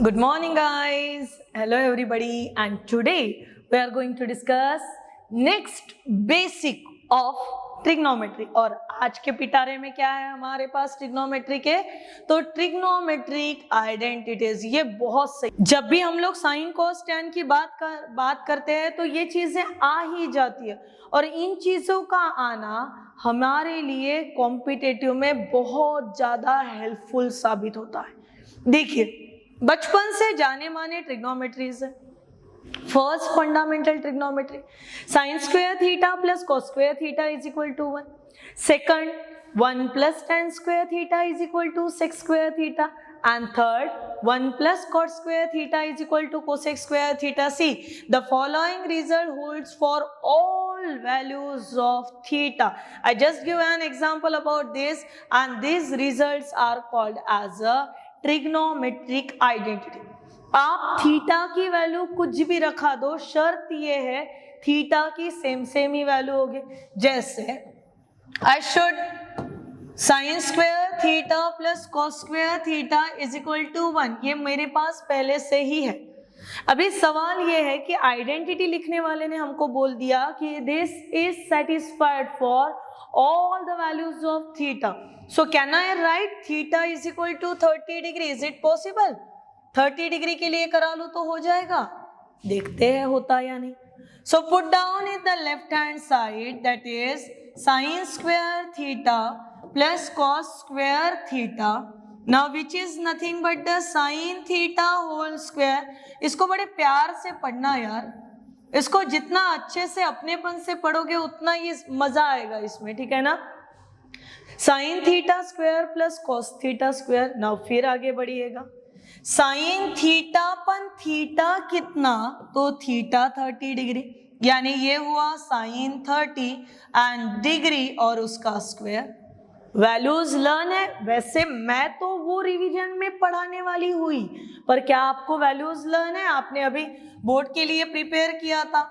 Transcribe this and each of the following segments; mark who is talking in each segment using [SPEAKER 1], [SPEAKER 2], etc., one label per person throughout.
[SPEAKER 1] Good morning guys. Hello everybody, and today we are going to discuss next basic of trigonometry. और आज के पिटारे में क्या है हमारे पास ट्रिग्नोमेट्री के, तो ट्रिग्नोमेट्रिक आइडेंटिटीज। ये बहुत सही, जब भी हम लोग साइन कॉस टैन की बात करते हैं तो ये चीजें आ ही जाती है, और इन चीजों का आना हमारे लिए कॉम्पिटिटिव में बहुत ज्यादा हेल्पफुल साबित होता है। देखिए, बचपन से जाने माने ट्रिग्नोमेट्रीज है। First fundamental trigonometry, sine square theta plus cos square theta is equal to 1। Second, 1 plus tan square theta is equal to sec square theta. And third, 1 plus cot square theta is equal to cosec square theta. See the following result holds for all values of theta. I just give an example about this, and these results are called as a trigonometric identity. आप theta की value कुछ भी रखा दो, शर्त ये है theta की सेम ही वैल्यू होगी। जैसे I should sine square theta plus cos square theta is equal to 1, ये मेरे पास पहले से ही है। अभी सवाल ये है कि आइडेंटिटी लिखने वाले ने हमको बोल दिया कि this is satisfied for all the values of theta. So can I write theta is equal to 30 degree? Is it possible? 30 degree के लिए करा लो तो हो जाएगा, देखते हैं होता या नहीं। So put down in the left hand side, that is sin square theta plus cos square theta. Now which is nothing but the sin theta whole square. इसको बड़े प्यार से पढ़ना यार, इसको जितना अच्छे से अपनेपन से पढ़ोगे उतना ही मजा आएगा इसमें, ठीक है ना। Sine theta square plus cos theta square. Now फिर आगे बढ़िएगा, साइन थीटा पन थीटा कितना, तो थीटा 30 डिग्री, यानी ये हुआ साइन 30 एंड डिग्री और उसका स्क्वायर। वैल्यूज लर्न है, वैसे मैं तो वो रिवीजन में पढ़ाने वाली हुई, पर क्या आपको वैल्यूज लर्न है? आपने अभी बोर्ड के लिए प्रिपेयर किया था।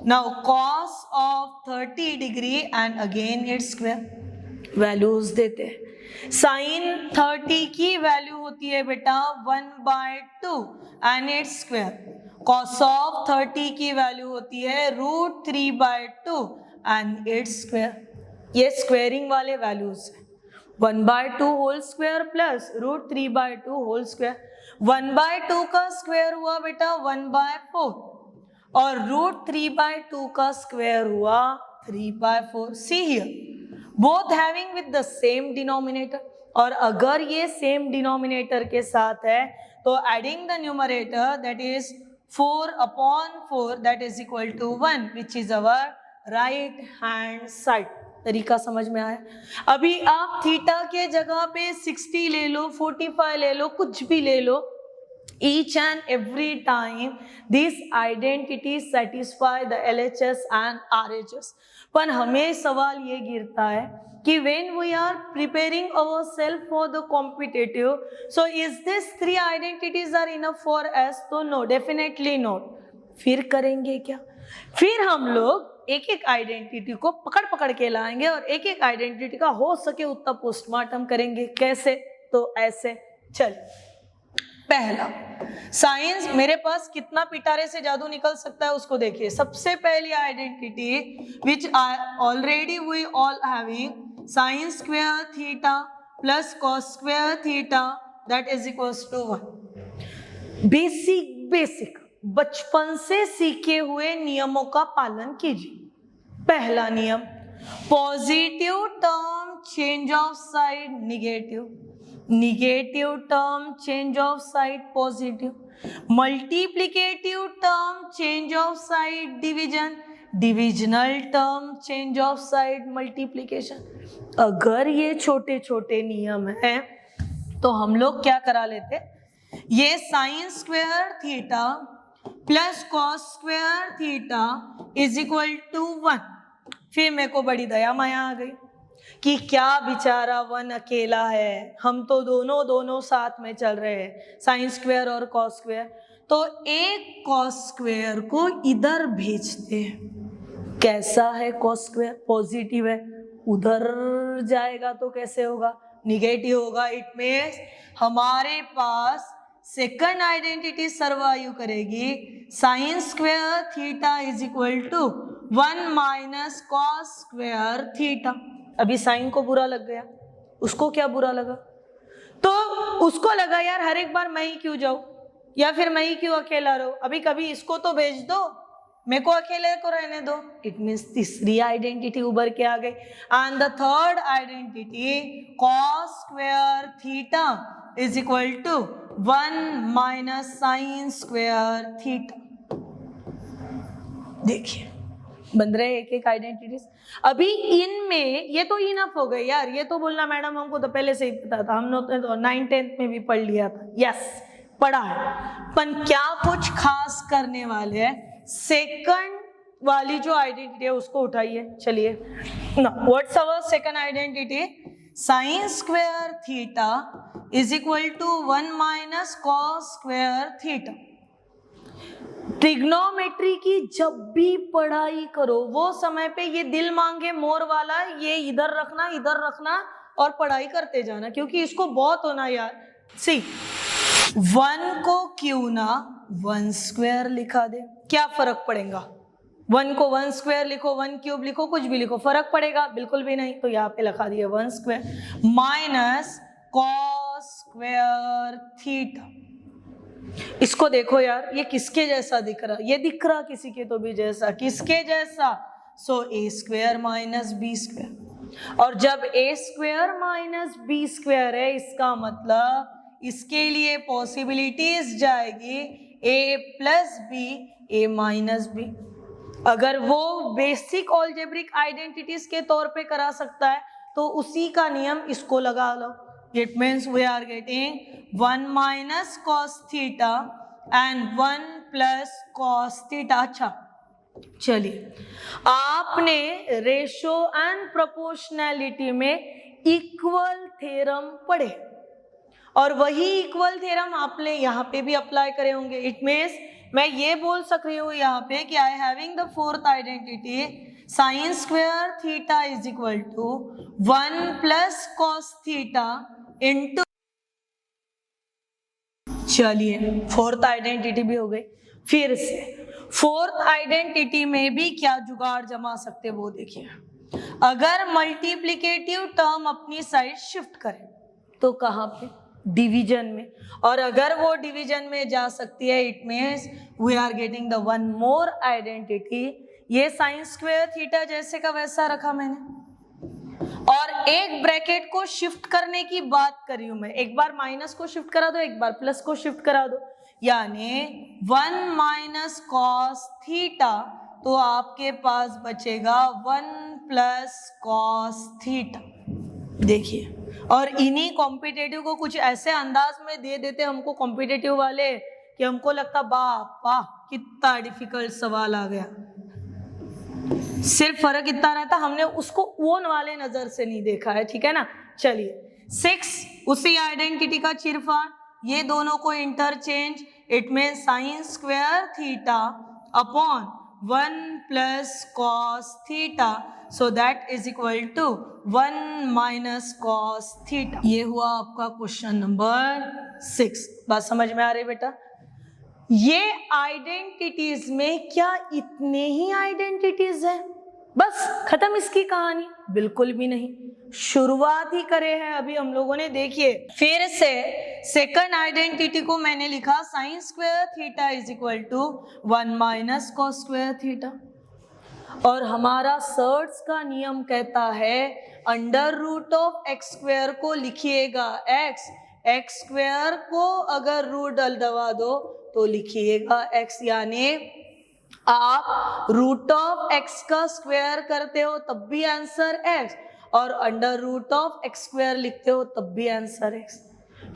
[SPEAKER 1] Now cos of 30 degree and again its square, values देते हैं। साइन 30 की वैल्यू होती है बेटा 1/2 and it's square. Cos of 30 की वैल्यू होती है √3/2 एंड इट्स स्क्वायर। ये स्क्वेयरिंग वाले वैल्यूज है। 1/2 whole square plus √3/2 whole square. 1/2 का स्क्वायर हुआ बेटा 1/4 और √3/2 का स्क्वायर हुआ 3/4। See here, both having with the same denominator, और अगर ये सेम डिनोमिनेटर के साथ है तो adding the numerator, that is 4/4 that is equal to 1, which is our right hand side. तरीका समझ में आया? अभी आप थीटा के जगह पे 60 ले लो, 45 ले लो, कुछ भी ले लो, each and every time this identity satisfy the LHS and RHS। पर हमें सवाल ये गिरता है कि when we are preparing ourselves for the competitive, so is this 3 identities are enough for us? तो no, definitely not। फिर करेंगे क्या? फिर हम लोग एक एक आइडेंटिटी को पकड़ के लाएंगे और एक एक आइडेंटिटी का हो सके उतना पोस्टमार्टम करेंगे। कैसे? तो ऐसे। चल, पहला साइंस, मेरे पास कितना पिटारे से जादू निकल सकता है उसको देखिए। सबसे पहली identity which already we all having, sine square theta plus cos square theta that is equals to 1। Basic बचपन से सीखे हुए नियमों का पालन कीजिए। पहला नियम, positive term change of side negative, negative term change of side positive, multiplicative term change of side division, divisional term change of side multiplication. अगर ये छोटे छोटे नियम हैं तो हम लोग क्या करा लेते, ये sine square theta plus cos square theta is equal to 1। फिर मेरे को बड़ी दया माया आ गई कि क्या बेचारा 1 अकेला है, हम तो दोनों साथ में चल रहे हैं, साइन स्क्वायर और कॉस स्क्वायर। तो एक कॉस स्क्वायर को इधर भेजते हैं। कैसा है कॉस स्क्वायर? पॉजिटिव है, उधर जाएगा तो कैसे होगा? निगेटिव होगा। इट मीन्स हमारे पास सेकंड आइडेंटिटी सर्वाइव करेगी, sine square theta is equal to 1 minus cos square theta. अभी साइन को बुरा लग गया, उसको क्या बुरा लगा? तो उसको लगा यार हर एक बार मैं ही क्यों जाऊं, या फिर मैं ही क्यों अकेला रहूं, अभी कभी इसको तो भेज दो, मेरे को अकेले को रहने दो। इट मीन्स तीसरी आइडेंटिटी उभर के आ गई। And the third identity cos square theta is equal to 1 minus sine square theta. देखिए बन रहे एक एक आइडेंटिटीज। अभी इनमें ये तो इनफ हो गई यार, ये तो बोलना मैडम हमको तो पहले से ही पता था, हमने तो 9th-10th में भी पढ़ लिया था। यस पढ़ा है, पर क्या कुछ खास करने वाले हैं। सेकंड वाली जो आइडेंटिटी है उसको उठाइए, चलिए ना। What's our second identity? Sine square theta is equal to 1 minus cos square theta. Trigonometry की जब भी पढ़ाई करो वो समय पे ये दिल मांगे मोर वाला ये इधर रखना और पढ़ाई करते जाना, क्योंकि इसको बहुत होना यार। सी 1 को क्यों ना 1 स्क्वायर लिखा दे, क्या फर्क पड़ेगा? 1 को 1 स्क्वायर लिखो, 1 क्यूब लिखो, कुछ भी लिखो, फर्क पड़ेगा? बिल्कुल भी नहीं। तो यहाँ पे लिखा दिया 1 square minus cos square theta. इसको देखो यार, ये किसके जैसा दिख रहा? ये दिख रहा किसी के तो भी जैसा, किसके जैसा? सो ए स्क्वायर माइनस बी स्क्वायर। और जब ए स्क्वायर माइनस बी स्क्वायर है, इसका मतलब इसके लिए पॉसिबिलिटीज जाएगी ए प्लस बी, ए माइनस बी। अगर वो बेसिक अलजेब्रिक आइडेंटिटीज के तौर पे करा सकता है तो उसी का नियम इसको लगा लो। It means we are getting 1 minus cos theta and 1 plus cos theta। अच्छा चलिए, आपने रेशो एंड प्रोपोर्शनैलिटी में इक्वल थ्योरम पढ़े और वही इक्वल थ्योरम आपने यहाँ पे भी अप्लाई करे होंगे। इट मीन्स मैं ये बोल सक रही हूँ यहाँ पे कि I having the fourth identity sine square theta is equal to 1 plus cos theta into. चलिए फोर्थ आइडेंटिटी भी हो गई। फिर से फोर्थ आइडेंटिटी में भी क्या जुगाड़ जमा सकते वो देखिए। अगर मल्टीप्लिकेटिव टर्म अपनी साइड शिफ्ट करें तो कहाँ पे? डिवीजन में। और अगर वो डिवीजन में जा सकती है it means we are getting the one more identity. ये साइन स्क्वायर थीटा जैसे का वैसा रखा मैंने और एक ब्रैकेट को शिफ्ट करने की बात करी हूं मैं। एक बार माइनस को शिफ्ट करा दो, एक बार प्लस को शिफ्ट करा दो, यानी 1 माइनस कॉस थीटा, तो आपके पास बचेगा 1 प्लस कॉस थीटा। देखिए, और इन्हीं कॉम्पिटेटिव को कुछ ऐसे अंदाज में दे देते हमको कॉम्पिटेटिव वाले कि हमको लगता बापा कितना डिफिकल्ट सवाल आ गया। सिर्फ फर्क इतना रहता हमने उसको ओन वाले नजर से नहीं देखा है, ठीक है ना। चलिए 6 उसी आइडेंटिटी का चिरफाड़, ये दोनों को interchange. It mean sine square theta upon 1 plus cos theta, so that is equal to 1 minus cos theta. ये हुआ आपका क्वेश्चन नंबर 6। बात समझ में आ रही बेटा? ये आइडेंटिटीज में क्या इतने ही आइडेंटिटीज हैं बस खत्म इसकी कहानी? बिल्कुल भी नहीं, शुरुआत ही करे हैं अभी हम लोगों ने। देखिए फिर से सेकंड आइडेंटिटी को मैंने लिखा sine square theta is equal to 1 minus cos square theta, और हमारा सर्ट्स का नियम कहता है under root of x square को लिखिएगा एक्स स्क्वायर को अगर रूट डलवा दो तो लिखिएगा एक्स, यानी आप रूट ऑफ एक्स का स्क्वायर करते हो तब भी आंसर एक्स, और under root of x square लिखते हो तब भी आंसर एक्स।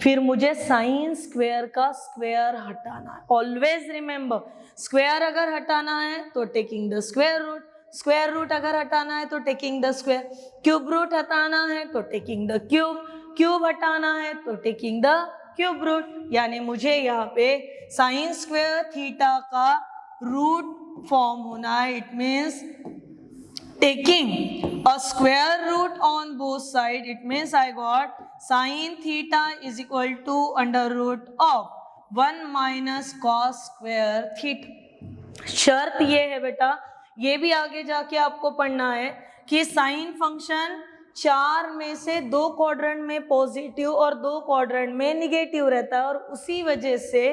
[SPEAKER 1] फिर मुझे साइन स्क्वायर का स्क्वायर हटाना है। ऑलवेज रिमेंबर, स्क्वायर अगर हटाना है तो taking the square root, square root अगर हटाना है तो taking the square, cube root हटाना है तो टेकिंग द क्यूब, क्यूब हटाना है तो टेकिंग द क्यूब रूट। यानी मुझे यहाँ पे साइन स्क्वायर थीटा का रूट फॉर्म होना है। It means taking a square root on both sides, it means I got sin theta is equal to under root of 1 minus cos square theta. शर्त ये है बेटा, ये भी आगे जाके आपको पढ़ना है कि साइन फंक्शन 4 में से 2 क्वाड्रेंट में पॉजिटिव और 2 क्वाड्रेंट में निगेटिव रहता है, और उसी वजह से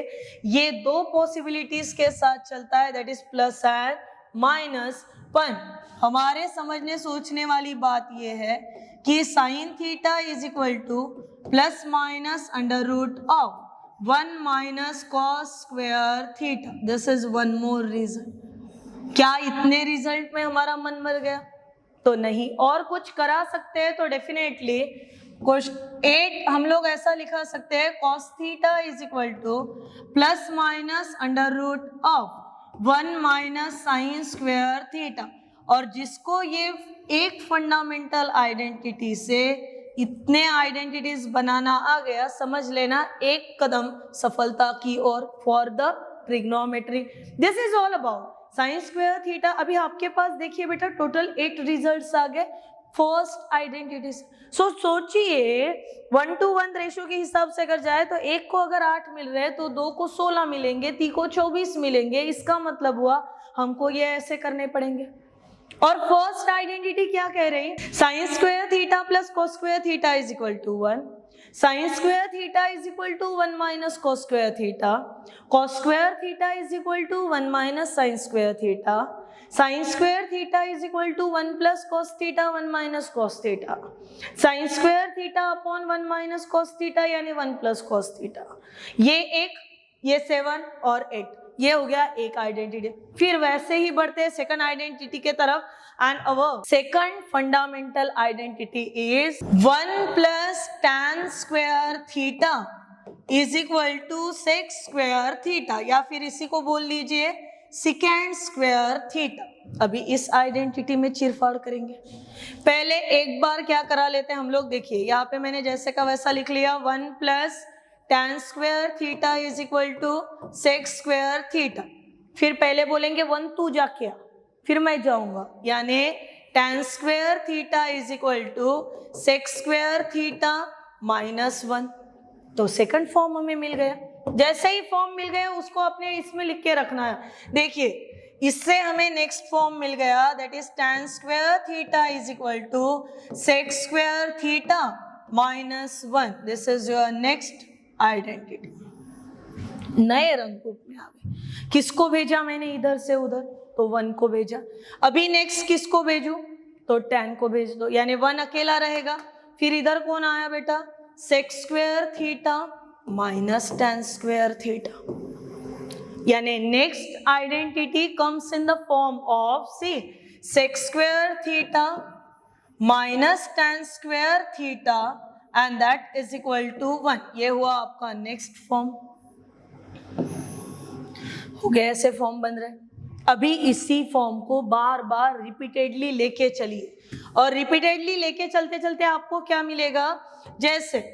[SPEAKER 1] ये 2 पॉसिबिलिटीज के साथ चलता है, that is plus and minus. पर हमारे समझने सोचने वाली बात ये है कि sine theta is equal to plus minus under root of 1 minus cos square theta. This is one more reason. क्या इतने रिजल्ट में हमारा मन मर गया? तो नहीं, और कुछ करा सकते हैं तो डेफिनेटली कुछ 8 हम लोग ऐसा लिखा सकते हैं, cos theta is equal to plus minus under root of 1 minus sine square theta. और जिसको ये एक फंडामेंटल आइडेंटिटी से इतने आइडेंटिटीज बनाना आ गया, समझ लेना एक कदम सफलता की ओर for the trigonometry. This is all about sine square theta. अभी आपके पास देखिए बेटा टोटल 8 रिजल्ट्स आ गए फर्स्ट आइडेंटिटीज। सो सोचिए 1:1 रेशो के हिसाब से अगर जाए तो एक को अगर 8 मिल रहे हैं तो 2 को 16 मिलेंगे, 3 को 24 मिलेंगे। इसका मतलब हुआ हमको ये ऐसे करने पड़ेंगे। और फर्स्ट आइडेंटिटी क्या कह रही? Sine square theta plus cos square theta is equal to 1। Sine square theta is equal to 1 minus cos square theta. Cos square theta is equal to 1 minus sine square theta. Sine square theta is equal to 1 plus cos theta 1 minus cos theta. Sine square theta upon 1 minus cos theta यानी 1 plus cos theta. ये 7 और 8, ये हो गया एक identity. फिर वैसे ही बढ़ते हैं सेकंड आइडेंटिटी के तरफ, and our second fundamental identity is 1 plus tan square theta is equal to sec square theta, या फिर इसी को बोल लीजिए सेकेंड स्क्वायर थीटा। अभी इस आइडेंटिटी में चिरफाड़ करेंगे। पहले एक बार क्या करा लेते हैं हम लोग, देखिए यहाँ पे मैंने जैसे का वैसा लिख लिया 1 plus tan square theta is equal to sec square theta. फिर पहले बोलेंगे 1 तू जाके आ, फिर मैं जाऊंगा, यानी tan square theta is equal to sec square theta minus 1। तो सेकंड फॉर्म हमें मिल गया। जैसे ही फॉर्म मिल गया उसको अपने इसमें लिख के रखना है। देखिए इससे हमें नेक्स्ट फॉर्म मिल गया, that is tan square theta is equal to sec square theta minus 1। This is your next identity. नए रंग रूप में आ गए। किसको भेजा मैंने इधर से उधर? तो 1 को भेजा। अभी नेक्स्ट किसको भेजूं? तो tan को भेज दो, यानी 1 अकेला रहेगा। फिर इधर कौन आया बेटा? Sec square theta minus tan square theta, यानी next identity comes in the form of C sec square theta minus tan square theta and that is equal to 1। ये हुआ आपका नेक्स्ट फॉर्म। हो गया, ऐसे फॉर्म बन रहे। अभी इसी फॉर्म को बार बार रिपीटेडली लेके चलिए, और रिपीटेडली लेके चलते चलते आपको क्या मिलेगा? जैसे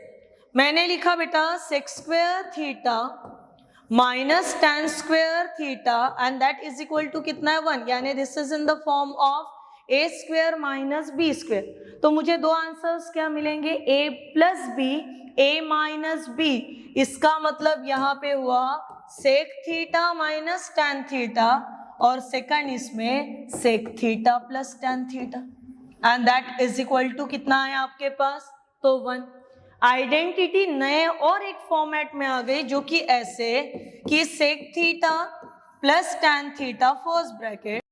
[SPEAKER 1] मैंने लिखा बेटा sec square theta minus tan square theta and that is equal to कितना है? 1, यानी this is in the form of a square minus b square. तो मुझे 2 आंसर्स क्या मिलेंगे? a plus b, a minus b। इसका मतलब यहाँ पे हुआ sec theta minus tan theta, और सेकंड इसमें sec theta plus tan theta, and that is equal to कितना है आपके पास? तो 1। आइडेंटिटी नए और एक फॉर्मेट में आ गई, जो कि ऐसे कि sec theta plus tan theta first bracket.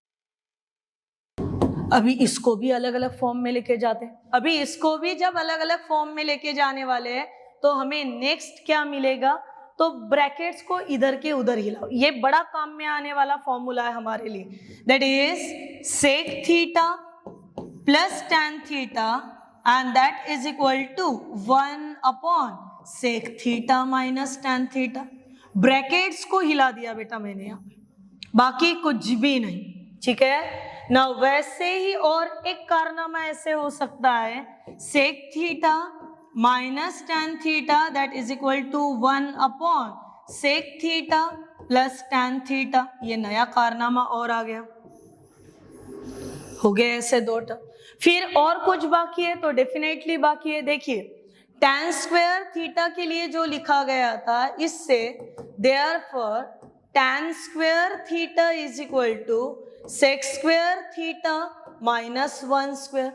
[SPEAKER 1] अभी इसको भी अलग अलग फॉर्म में लेके जाते हैं। अभी इसको भी जब अलग अलग फॉर्म में लेके जाने वाले हैं तो हमें नेक्स्ट क्या मिलेगा? तो ब्रैकेट्स को इधर के उधर हिलाओ। ये बड़ा काम में आने वाला फॉर्मूला है हमारे लिए, that is sec theta plus tan theta and that is equal to 1 upon sec theta minus tan theta. Brackets को हिला दिया बेटा मैंने यहाँ पे, बाकी कुछ भी नहीं, ठीक है ना। वैसे ही और एक कारनामा ऐसे हो सकता है, sec theta minus tan theta that is equal to 1 upon sec theta plus tan theta. ये नया कारनामा और आ गया। हो गए ऐसे 2 टर्म। फिर और कुछ बाकी है? तो डेफिनेटली बाकी है। देखिए tan स्क्वायर थीटा के लिए जो लिखा गया था, इससे therefore tan square theta is equal to sec square theta minus 1 square.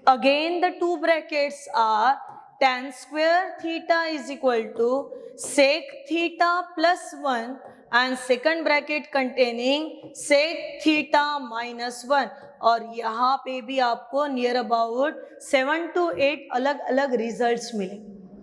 [SPEAKER 1] Again the two brackets are tan square theta is equal to sec theta plus 1 and second bracket containing sec theta minus 1. और यहाँ पे भी आपको near about 7 to 8 अलग अलग results मिले,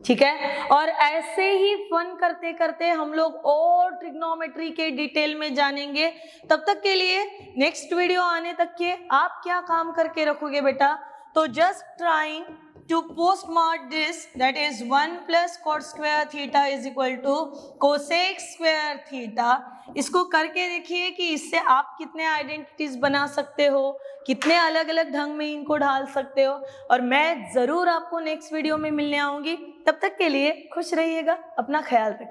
[SPEAKER 1] ठीक है। और ऐसे ही फन करते करते हम लोग और ट्रिग्नोमेट्री के डिटेल में जानेंगे। तब तक के लिए नेक्स्ट वीडियो आने तक के आप क्या काम करके रखोगे बेटा, तो just trying to postmark this, that is 1 plus cot square theta is equal to cosec square theta। इसको करके देखिए कि इससे आप कितने आइडेंटिटीज बना सकते हो, कितने अलग अलग ढंग में इनको ढाल सकते हो। और मैं ज़रूर आपको नेक्स्ट वीडियो में मिलने आऊँगी। तब तक के लिए खुश रहिएगा, अपना ख्याल रखिए।